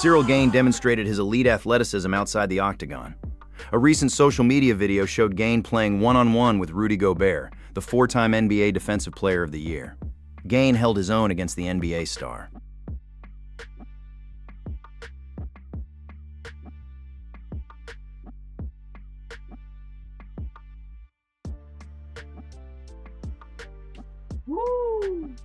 Cyril Gane demonstrated his elite athleticism outside the octagon. A recent social media video showed Gane playing one-on-one with Rudy Gobert, the four-time NBA Defensive Player of the Year. Gane held his own against the NBA star. Woo!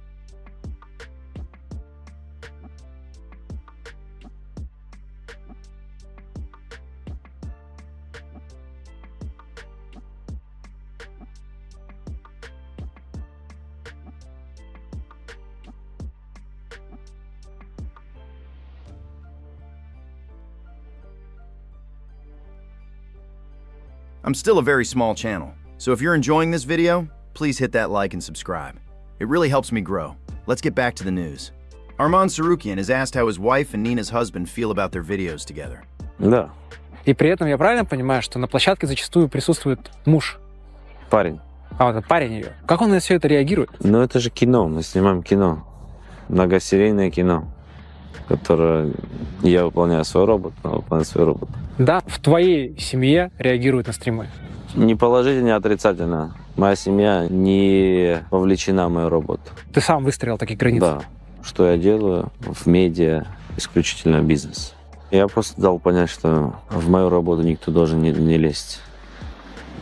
I'm still a very small channel, so if you're enjoying this video, please hit that like and subscribe. It really helps me grow. Let's get back to the news. Arman Sarukyan is asked how his wife and Nina's husband feel about their videos together. Да. И при этом я правильно понимаю, что на площадке зачастую присутствует муж? Парень. А вот парень ее. Как он на все это реагирует? Ну, это же кино, мы снимаем кино. Многосерийное кино, которое я выполняю свою работу, она выполняет свою работу. Да, в твоей семье реагируют на стримы? Ни положительно, ни отрицательно. Моя семья не вовлечена в мою работу. Ты сам выстроил такие границы? Да. Что я делаю в медиа, исключительно бизнес. Я просто дал понять, что в мою работу никто должен не лезть.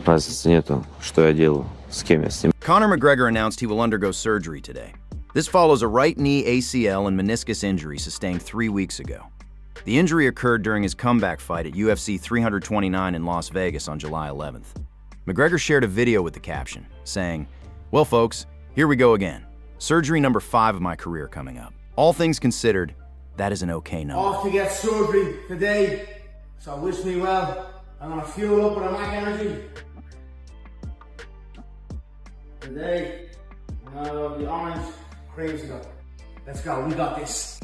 Разницы нету, что я делаю, с кем я снимаю. Conor McGregor announced he will undergo surgery today. This follows a right knee ACL and meniscus injury sustained 3 weeks ago. The injury occurred during his comeback fight at UFC 329 in Las Vegas on July 11th. McGregor shared a video with the caption, saying, "Well, folks, here we go again. Surgery number 5 of my career coming up. All things considered, that is an okay number." Off to get surgery today, so wish me well. I'm gonna fuel up with a Mac energy. Today, the orange creamsicle. Let's go, we got this.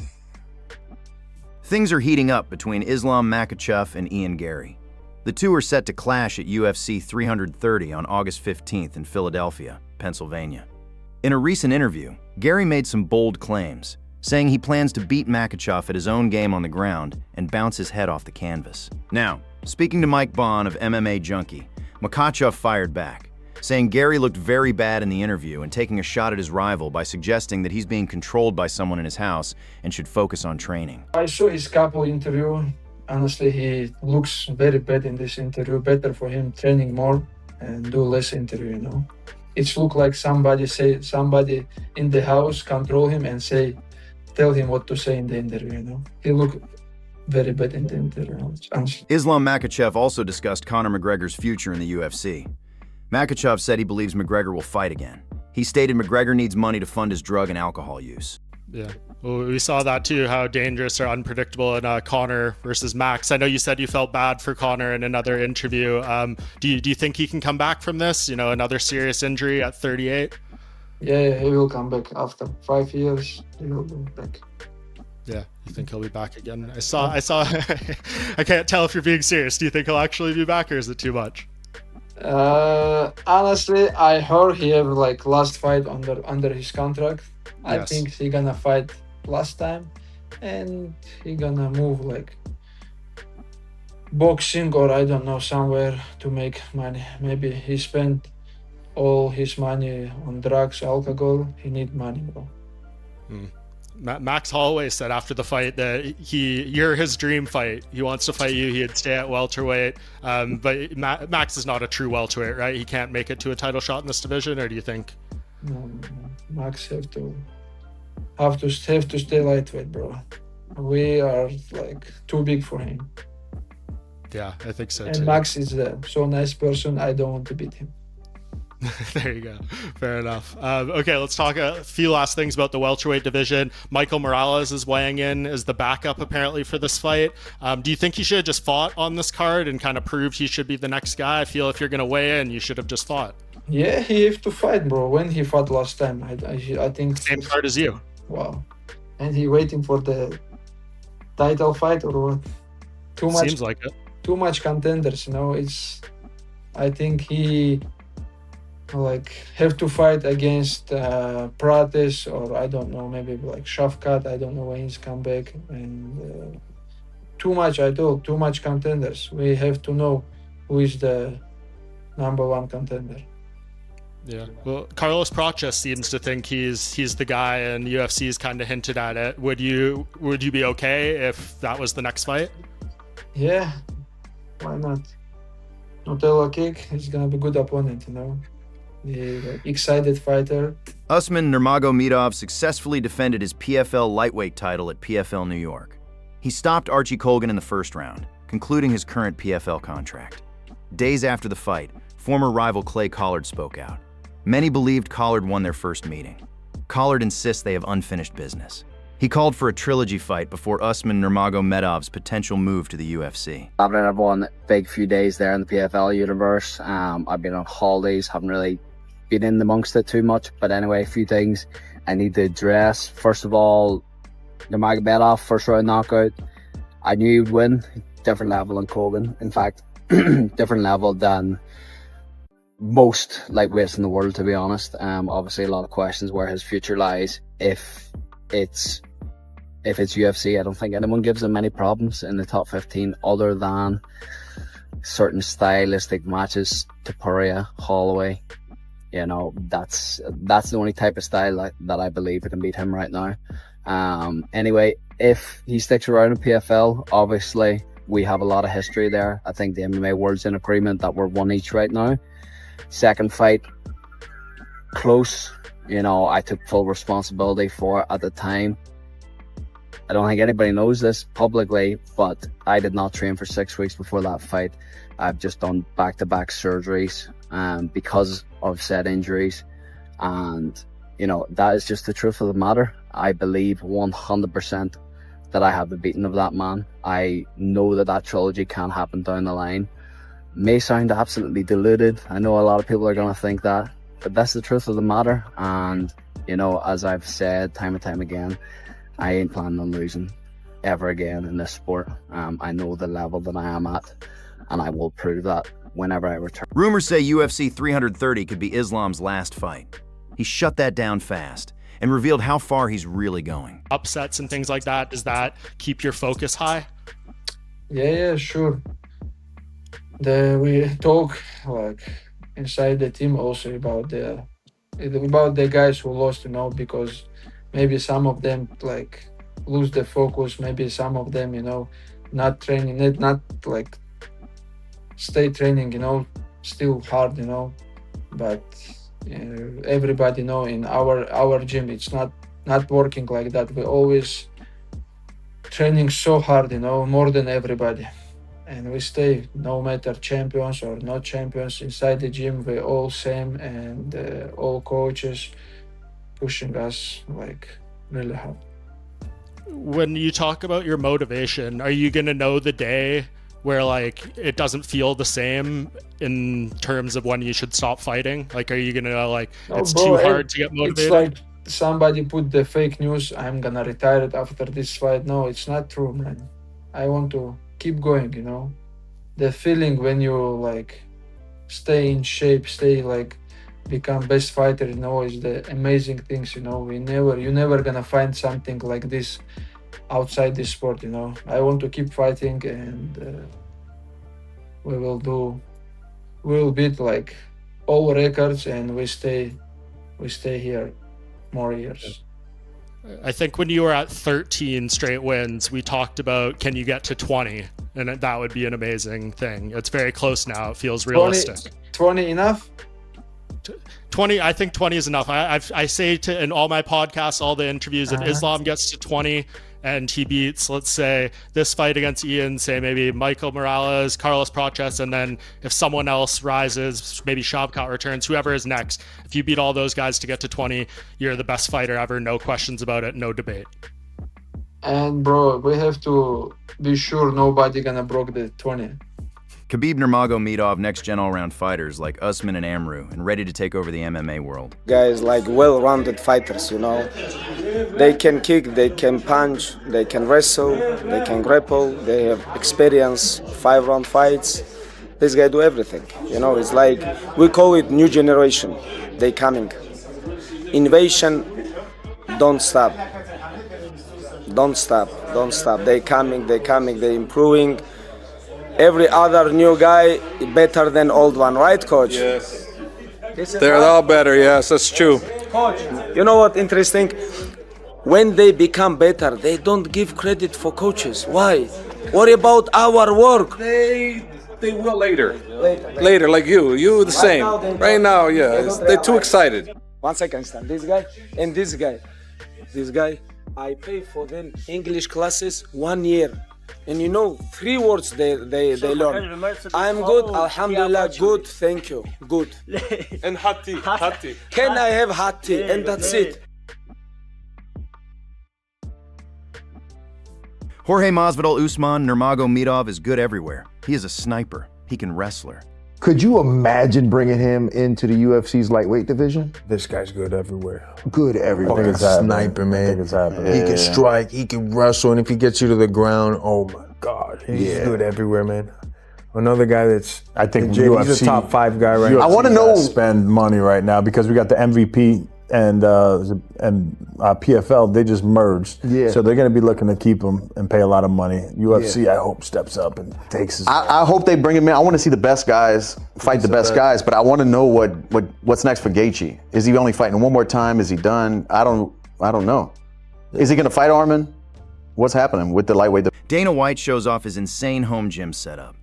Things are heating up between Islam Makhachev and Ian Garry. The two are set to clash at UFC 330 on August 15th in Philadelphia, Pennsylvania. In a recent interview, Garry made some bold claims, saying he plans to beat Makhachev at his own game on the ground and bounce his head off the canvas. Now, speaking to Mike Bond of MMA Junkie, Makhachev fired back, saying Garry looked very bad in the interview and taking a shot at his rival by suggesting that he's being controlled by someone in his house and should focus on training. I saw his couple interview. Honestly, he looks very bad in this interview. Better for him training more and do less interview, you know. It's look like somebody in the house control him and tell him what to say in the interview, you know. He look very bad in the interview, honestly. Islam Makhachev also discussed Conor McGregor's future in the UFC. Makhachev said he believes McGregor will fight again. He stated McGregor needs money to fund his drug and alcohol use. Yeah, well, we saw that too, how dangerous or unpredictable in Conor versus Max. I know you said you felt bad for Conor in another interview. Do you think he can come back from this? You know, another serious injury at 38? Yeah, he will come back after 5 years. He will be back. Yeah, you think he'll be back again? I saw. I can't tell if you're being serious. Do you think he'll actually be back, or is it too much? Honestly, I heard he have like last fight under his contract. I Yes. think he gonna fight last time, and he gonna move like boxing or I don't know, somewhere to make money. Maybe he spent all his money on drugs, alcohol. He need money, bro. Max Holloway said after the fight that you're his dream fight. He wants to fight you. He'd stay at welterweight. But Max is not a true welterweight, right? He can't make it to a title shot in this division, or do you think? No, Max have to stay lightweight, bro. We are like too big for him. Yeah, I think so And too. Max is a so nice person. I don't want to beat him. There you go. Fair enough. Okay, let's talk a few last things about the welterweight division. Michael Morales is weighing in as the backup apparently for this fight. Do you think he should have just fought on this card and kind of proved he should be the next guy? I feel if you're going to weigh in, you should have just fought. Yeah, he have to fight, bro. When he fought last time, I think Same card as you. Wow. And he waiting for the title fight or what? Seems like it. Too much contenders, you know. I think he like have to fight against Prates or I don't know, maybe like Shafkat. I don't know when he's come back, and too much contenders. We have to know who is the number one contender. Yeah. Well, Carlos Pracha seems to think he's the guy, and UFC's kind of hinted at it. Would you be okay if that was the next fight? Yeah, why not? Alalshikh is gonna be a good opponent, you know. The excited fighter. Usman Nurmagomedov successfully defended his PFL lightweight title at PFL New York. He stopped Archie Colgan in the first round, concluding his current PFL contract. Days after the fight, former rival Clay Collard spoke out. Many believed Collard won their first meeting. Collard insists they have unfinished business. He called for a trilogy fight before Usman Nurmagomedov's potential move to the UFC. I've been one big few days there in the PFL universe. I've been on holidays, haven't really been in amongst it too much. But anyway, a few things I need to address. First of all, Nurmagomedov, first round knockout. I knew he would win. Different level than Colgan. In fact, different level than most lightweights in the world, to be honest. Obviously, a lot of questions where his future lies. If it's UFC, I don't think anyone gives him any problems in the top 15 other than certain stylistic matches to Pereira, Holloway. You know, that's the only type of style that I believe can beat him right now. Anyway, if he sticks around in PFL, obviously we have a lot of history there. I think the MMA world's in agreement that we're one each right now. Second fight, close. You know, I took full responsibility for it at the time. I don't think anybody knows this publicly, but I did not train for 6 weeks before that fight. I've just done back-to-back surgeries because of said injuries. And, you know, that is just the truth of the matter. I believe 100% that I have the beating of that man. I know that trilogy can happen down the line. May sound absolutely deluded. I know a lot of people are going to think that, but that's the truth of the matter. And, you know, as I've said time and time again, I ain't planning on losing ever again in this sport. I know the level that I am at, and I will prove that whenever I return. Rumors say UFC 330 could be Islam's last fight. He shut that down fast and revealed how far he's really going. Upsets and things like that, does that keep your focus high? Yeah, sure. We talk like inside the team also about the guys who lost, you know, because maybe some of them like lose the focus. Maybe some of them, you know, not training, not like stay training, you know, still hard, you know. But everybody know in our gym, it's not working like that. We always training so hard, you know, more than everybody. And we stay, no matter champions or not champions, inside the gym, we're all same, and all coaches pushing us like really hard. When you talk about your motivation, are you going to know the day where like it doesn't feel the same in terms of when you should stop fighting? Like, are you going to like, it's too hard to get motivated? It's like somebody put the fake news, I'm going to retire it after this fight. No, it's not true, man. I want to keep going, you know. The feeling when you like stay in shape, stay like become best fighter, you know, is the amazing things, you know. You're never gonna find something like this outside this sport, you know. I want to keep fighting, and we'll beat like all records, and we stay here more years. I think when you were at 13 straight wins, we talked about, can you get to 20? And that would be an amazing thing. It's very close now. It feels realistic. 20 enough? 20, I think 20 is enough. I say in all my podcasts, all the interviews, if Islam gets to 20 and he beats, let's say, this fight against Ian, say maybe Michael Morales, Carlos Pracha, and then if someone else rises, maybe Shavkat returns, whoever is next, if you beat all those guys to get to 20, you're the best fighter ever, no questions about it, no debate. And bro, we have to be sure nobody gonna break the 20. Khabib Nurmagomedov next-gen all-round fighters like Usman and Amru, and ready to take over the MMA world. Guys like well-rounded fighters, you know. They can kick, they can punch, they can wrestle, they can grapple, they have experience, 5-round fights. This guy do everything, you know. It's like, we call it new generation. They coming. Invasion, don't stop. Don't stop, don't stop. They coming, they improving. Every other new guy better than old one, right, coach? Yes. They're all better, yes, that's true. Coach, you know what interesting? When they become better, they don't give credit for coaches. Why? What about our work? They will later. Later, like you. You the same. Right now, yeah. They're too excited. 1 second, Stan. This guy and this guy. This guy, I pay for them English classes 1 year. And you know, 3 words they learn. I'm good, alhamdulillah, good, thank you, good. And hot tea. Can I have hot tea? And that's it. Jorge Masvidal Usman Nurmagomedov is good everywhere. He is a sniper. He can wrestler. Could you imagine bringing him into the UFC's lightweight division? This guy's good everywhere. Good everywhere. Fucking sniper, man. I think it's happening. He can strike, he can wrestle, and if he gets you to the ground, oh my God, he's good everywhere, man. Another guy that's, I think he's UFC, a top 5 guy right now. I want to know. Spend money right now because we got the MVP and PFL. They just merged, so they're going to be looking to keep him and pay a lot of money. UFC, I hope, steps up and takes his. I hope they bring him in. I want to see the best guys fight the best guys, but I want to know what's next for Gaethje. Is he only fighting one more time? Is he done? I don't know. Is he going to fight Arman? What's happening with the lightweight? Dana White shows off his insane home gym setup.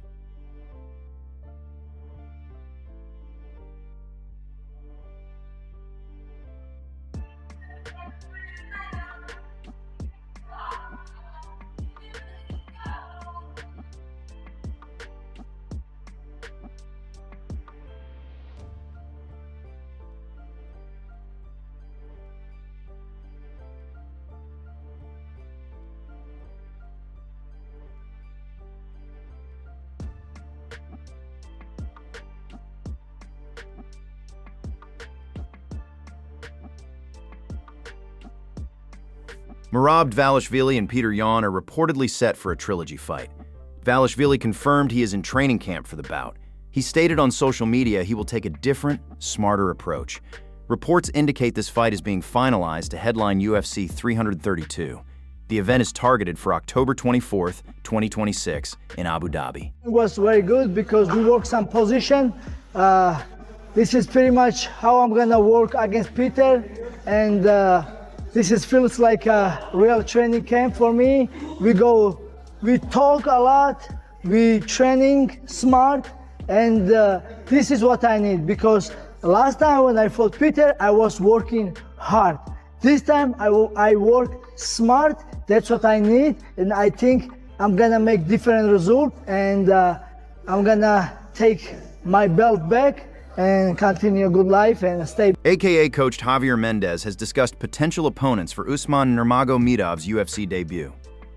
Merab Dvalishvili and Petr Yan are reportedly set for a trilogy fight. Dvalishvili confirmed he is in training camp for the bout. He stated on social media he will take a different, smarter approach. Reports indicate this fight is being finalized to headline UFC 332. The event is targeted for October 24th, 2026 in Abu Dhabi. It was very good because we worked some position. This is pretty much how I'm gonna work against Petr, and feels like a real training camp for me. We talk a lot, we training smart, and this is what I need, because last time when I fought Petr, I was working hard. This time I work smart, that's what I need, and I think I'm gonna make different result, and I'm gonna take my belt back and continue a good life and stay. AKA coach Javier Mendez has discussed potential opponents for Usman Nurmagomedov's UFC debut.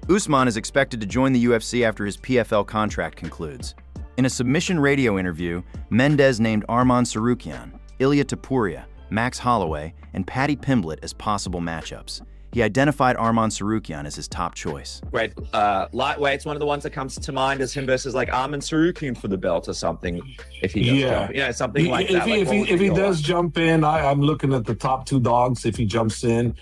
Usman is expected to join the UFC after his PFL contract concludes. In a submission radio interview, Mendez named Arman Sarukyan, Ilia Topuria, Max Holloway, and Paddy Pimblett as possible matchups. He identified Arman Sarukyan as his top choice. Great. Lightweight's one of the ones that comes to mind as him versus like Arman Sarukyan for the belt or something. If he does something like that. If he does jump in, I'm looking at the top 2 dogs. If he jumps in,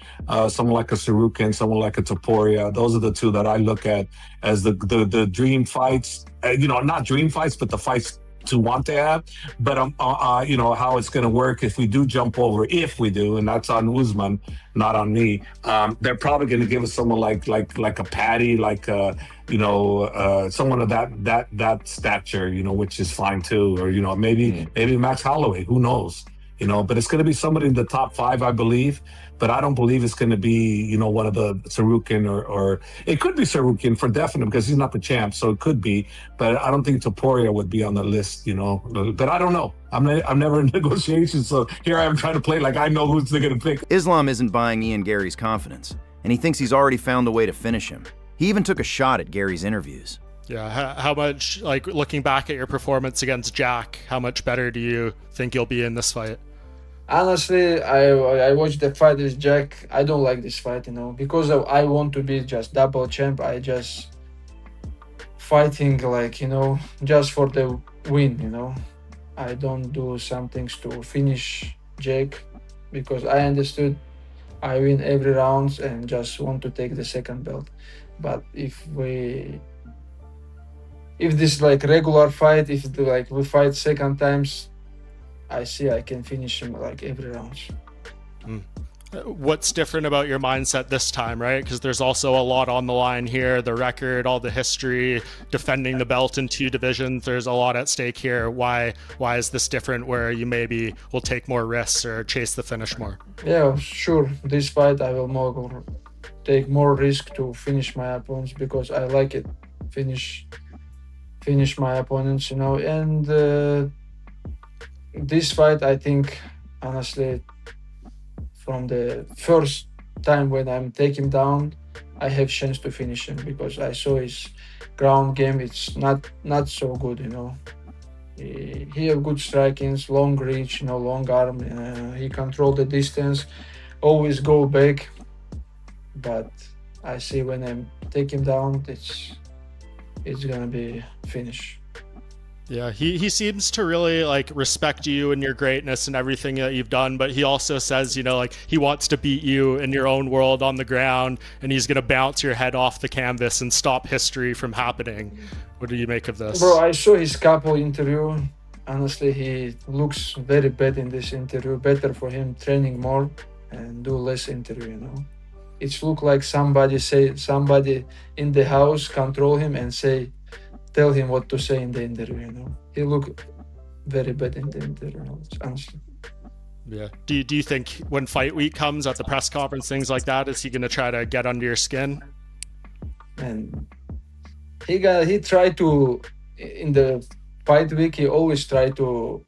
someone like a Sarukyan, someone like a Topuria, those are the 2 that I look at as the dream fights. Not dream fights, but the fights to want to have, but how it's going to work if we do jump over, and that's on Usman, not on me. They're probably going to give us someone like a Paddy, someone of that stature, which is fine too, or maybe Max Holloway, who knows, but it's going to be somebody in the top 5, I believe. But I don't believe it's going to be, one of the Sarukyan or it could be Sarukyan for definite because he's not the champ, so it could be. But I don't think Topuria would be on the list, But I don't know. I'm never in negotiations, so here I am trying to play like I know who's they're going to pick. Islam isn't buying Ian Garry's confidence, and he thinks he's already found a way to finish him. He even took a shot at Garry's interviews. Yeah, how much, looking back at your performance against Jack, how much better do you think you'll be in this fight? Honestly, I watched the fight with Jack. I don't like this fight, because I want to be just double champ. I just fighting just for the win, I don't do some things to finish Jack, because I understood I win every round and just want to take the second belt. But if this like regular fight, if we fight second times, I see I can finish him like every round. What's different about your mindset this time, right? Because there's also a lot on the line here, the record, all the history, defending the belt in 2 divisions. There's a lot at stake here. Why is this different where you maybe will take more risks or chase the finish more? Yeah, sure. This fight I will take more risk to finish my opponents because I like it. Finish my opponents, and this fight, I think, honestly, from the first time when I'm taking him down, I have chance to finish him because I saw his ground game. It's not so good, He have good strikings, long reach, long arm. He control the distance, always go back. But I see when I take him down, it's gonna be finish. Yeah, he seems to really respect you and your greatness and everything that you've done, but he also says, he wants to beat you in your own world on the ground, and he's gonna bounce your head off the canvas and stop history from happening. What do you make of this? Bro, I saw his couple interview. Honestly, he looks very bad in this interview. Better for him training more and do less interview, It look like somebody in the house control him and tell him what to say in the interview, He looked very bad in the interview, honestly. Yeah. Do you think when fight week comes at the press conference, things like that, is he going to try to get under your skin? And he tried to, in the fight week, he always tried to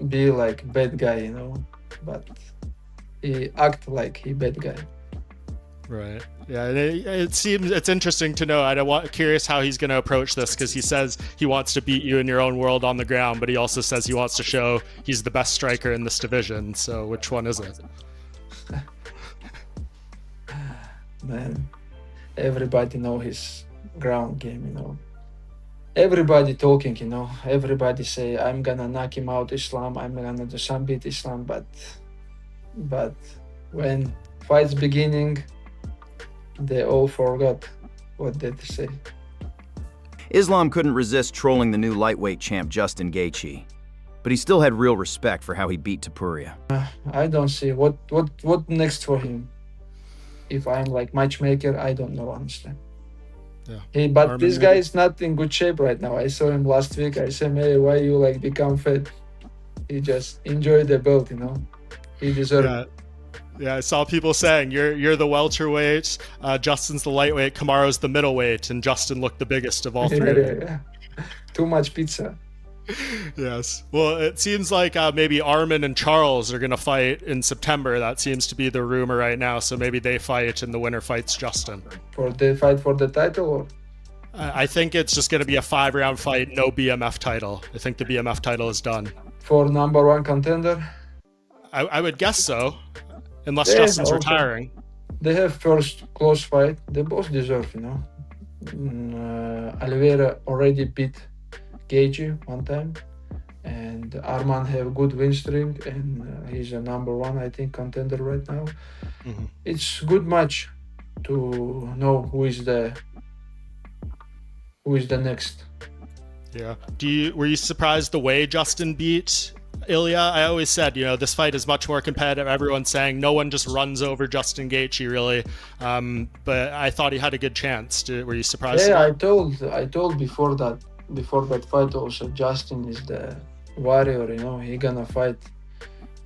be like bad guy, but he act like he bad guy. Right. Yeah. It seems it's interesting to know. I'm curious how he's going to approach this because he says he wants to beat you in your own world on the ground, but he also says he wants to show he's the best striker in this division. So which one is it? Man, everybody know his ground game, Everybody talking, Everybody say I'm gonna knock him out, Islam. I'm gonna do some beat Islam, but when fight's beginning, they all forgot what they say. Islam couldn't resist trolling the new lightweight champ Justin Gaethje, but he still had real respect for how he beat Topuria. I don't see what next for him. If I'm like matchmaker, I don't know, honestly. Yeah. But Arman, this guy is not in good shape right now. I saw him last week. I said, hey, why you become fat? He just enjoyed the belt, He deserved it. Yeah, I saw people saying you're the welterweight, Justin's the lightweight, Kamaru's the middleweight, and Justin looked the biggest of all three. Yeah. Too much pizza. Yes. Well, it seems like maybe Arman and Charles are going to fight in September. That seems to be the rumor right now. So maybe they fight and the winner fights Justin. For the fight for the title? Or? I think it's just going to be a 5-round fight, no BMF title. I think the BMF title is done. For number 1 contender? I would guess so. Unless Justin's retiring. They have first close fight. They both deserve, Oliveira already beat Gaethje one time, and Arman have good win streak, and he's a number 1, I think, contender right now. Mm-hmm. It's good match to know who is the next. Yeah. Were you surprised the way Justin beat Ilya? I always said, this fight is much more competitive. Everyone's saying no one just runs over Justin Gaethje, really. But I thought he had a good chance. Were you surprised? Yeah, I told before that fight also, Justin is the warrior, he gonna fight.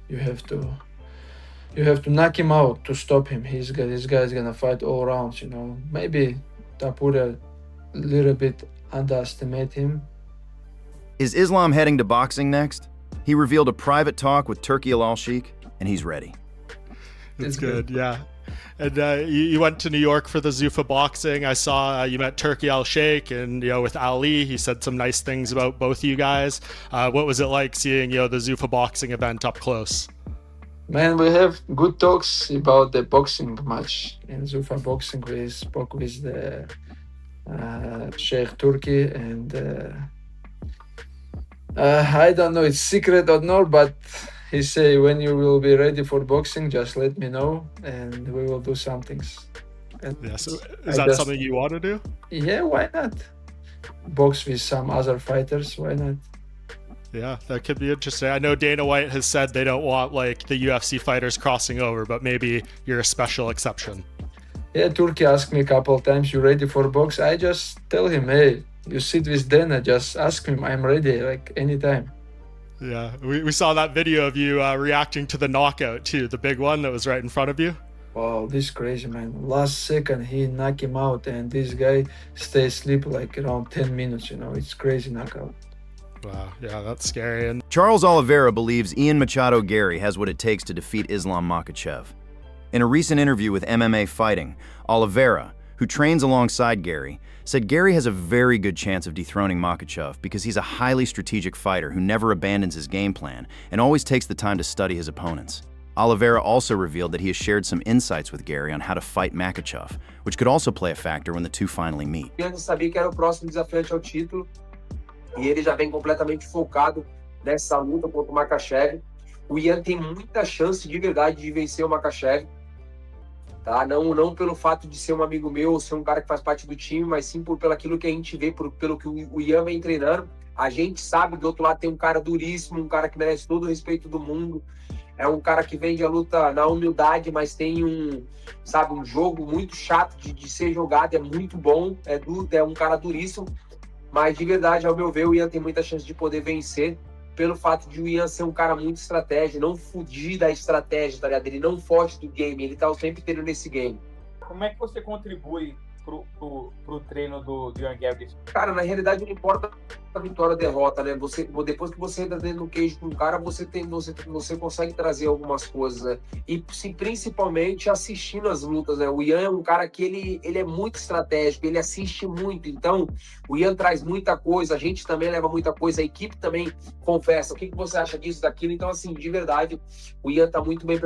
You have to knock him out to stop him. This guy is gonna fight all rounds, Maybe Topuria a little bit underestimate him. Is Islam heading to boxing next? He revealed a private talk with Turki Alalshikh, and he's ready. That's good, yeah. And you went to New York for the Zuffa boxing. I saw you met Turki Alalshikh, and with Ali, he said some nice things about both of you guys. What was it like seeing the Zuffa boxing event up close? Man, we have good talks about the boxing match in Zuffa boxing. We spoke with the Sheikh Turki, and I don't know it's secret or not, but He say, when you will be ready for boxing, just let me know and we will do some things. And yeah, so is that something you want to do? Yeah, why not? Box with some other fighters, why not? Yeah, that could be interesting. I know Dana White has said they don't want like the UFC fighters crossing over, but maybe you're a special exception. Yeah, Turki asked me a couple of times, you ready for box? I just tell him, hey, you sit with Dana, just ask him, I'm ready, like anytime. Yeah, we saw that video of you reacting to the knockout too, the big one that was right in front of you. Wow, this is crazy, man. Last second, he knocked him out, and this guy stay asleep like around 10 minutes, you know. It's crazy knockout. Wow, yeah, that's scary. And Charles Oliveira believes Ian Machado Garry has what it takes to defeat Islam Makhachev. In a recent interview with MMA Fighting, Oliveira, who trains alongside Garry, said Garry has a very good chance of dethroning Makhachev because he's a highly strategic fighter who never abandons his game plan and always takes the time to study his opponents. Oliveira also revealed that he has shared some insights with Garry on how to fight Makhachev, which could also play a factor when the two finally meet. Ian sabia que era o próximo desafiante ao título e ele já vem completamente focado nessa luta contra o Makhachev. O Ian tem muita chance de verdade de vencer o Makhachev, tá? Não pelo fato de ser um amigo meu ou ser um cara que faz parte do time, mas sim pelo aquilo que a gente vê, pelo que o Ian vem treinando. A gente sabe do outro lado tem um cara duríssimo, um cara que merece todo o respeito do mundo. É um cara que vende a luta na humildade, mas tem um jogo muito chato de ser jogado, é muito bom, é um cara duríssimo, mas de verdade, ao meu ver, o Ian tem muita chance de poder vencer, pelo fato de o Ian ser um cara muito estratégia, não fugir da estratégia, tá ligado? Ele não foge do game, ele tá sempre inteiro nesse game. Como é que você contribui pro treino do Ian Garry? Cara, na realidade não importa a vitória ou a derrota, né? Depois que você entra dentro do cage com um cara, você consegue trazer algumas coisas, né? E principalmente assistindo as lutas, né? O Ian é um cara que ele é muito estratégico, ele assiste muito, então o Ian traz muita coisa, a gente também leva muita coisa, a equipe também conversa, o que você acha disso, daquilo, então assim, de verdade, o Ian tá muito bem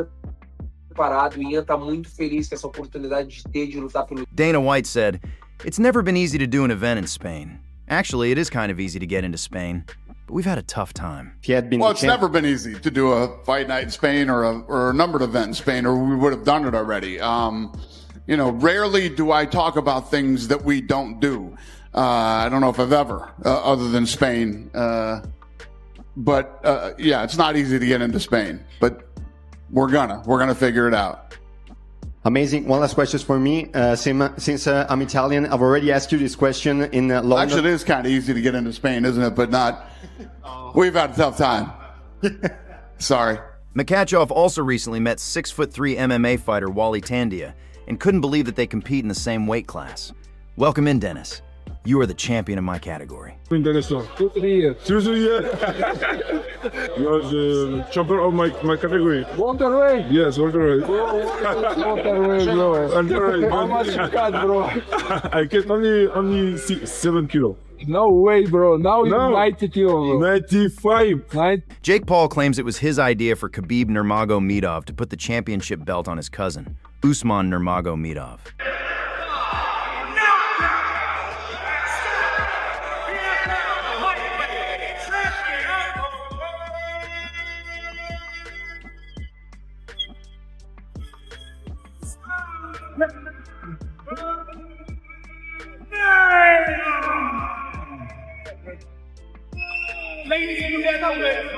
preparado, o Ian tá muito feliz com essa oportunidade de ter de lutar pelo... Dana White said, "It's never been easy to do an event in Spain. Actually, it is kind of easy to get into Spain, but we've had a tough time." Well, it's never been easy to do a fight night in Spain or a numbered event in Spain, or we would have done it already. You know, rarely do I talk about things that we don't do. I don't know if I've ever, other than Spain. But yeah, it's not easy to get into Spain, but we're gonna figure it out. Amazing. One last question for me. Since I'm Italian, I've already asked you this question in London. Actually, it is kind of easy to get into Spain, isn't it? But not. We've had a tough time. Sorry. Makhachev also recently met 6'3" MMA fighter Wally Tandia and couldn't believe that they compete in the same weight class. Welcome in, Dennis. You are the champion of my category. Dennis, 2-3 years. 2-3 years. You are the champion of my category. Welterweight? Yes, welterweight. Welterweight, bro. Welterweight. How much you cut, bro? I get only 7 kilos. No way, bro. Now you're 90 kilos, bro. 95. Jake Paul claims it was his idea for Khabib Nurmagomedov to put the championship belt on his cousin, Usman Nurmagomedov. Ladies and gentlemen.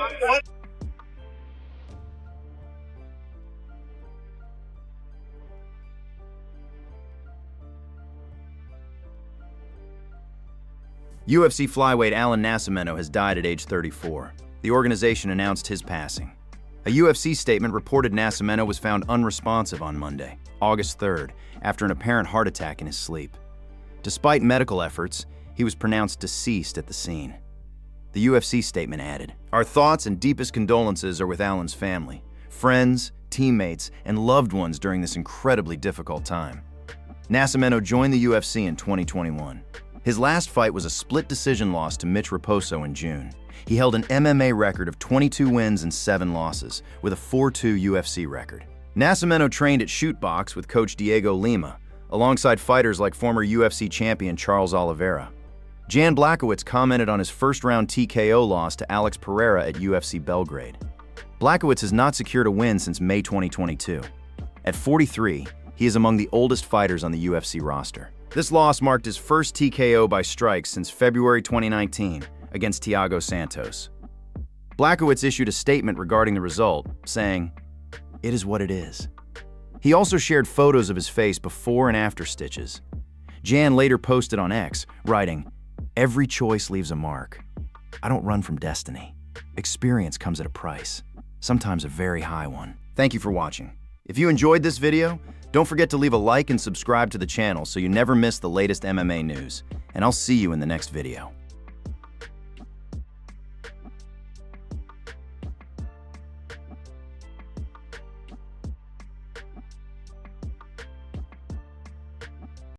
UFC flyweight Alan Nascimento has died at age 34. The organization announced his passing. A UFC statement reported Nascimento was found unresponsive on Monday, August 3rd, after an apparent heart attack in his sleep. Despite medical efforts, he was pronounced deceased at the scene. The UFC statement added, "Our thoughts and deepest condolences are with Alan's family, friends, teammates, and loved ones during this incredibly difficult time." Nascimento joined the UFC in 2021. His last fight was a split decision loss to Mitch Raposo in June. He held an MMA record of 22 wins and 7 losses, with a 4-2 UFC record. Nascimento trained at Shootbox with coach Diego Lima, alongside fighters like former UFC champion Charles Oliveira. Jan Blachowicz commented on his first-round TKO loss to Alex Pereira at UFC Belgrade. Blachowicz has not secured a win since May 2022. At 43, he is among the oldest fighters on the UFC roster. This loss marked his first TKO by strikes since February 2019 against Thiago Santos. Blachowicz issued a statement regarding the result, saying, "It is what it is." He also shared photos of his face before and after stitches. Jan later posted on X, writing, "Every choice leaves a mark. I don't run from destiny. Experience comes at a price, sometimes a very high one." Thank you for watching. If you enjoyed this video, don't forget to leave a like and subscribe to the channel so you never miss the latest MMA news. And I'll see you in the next video.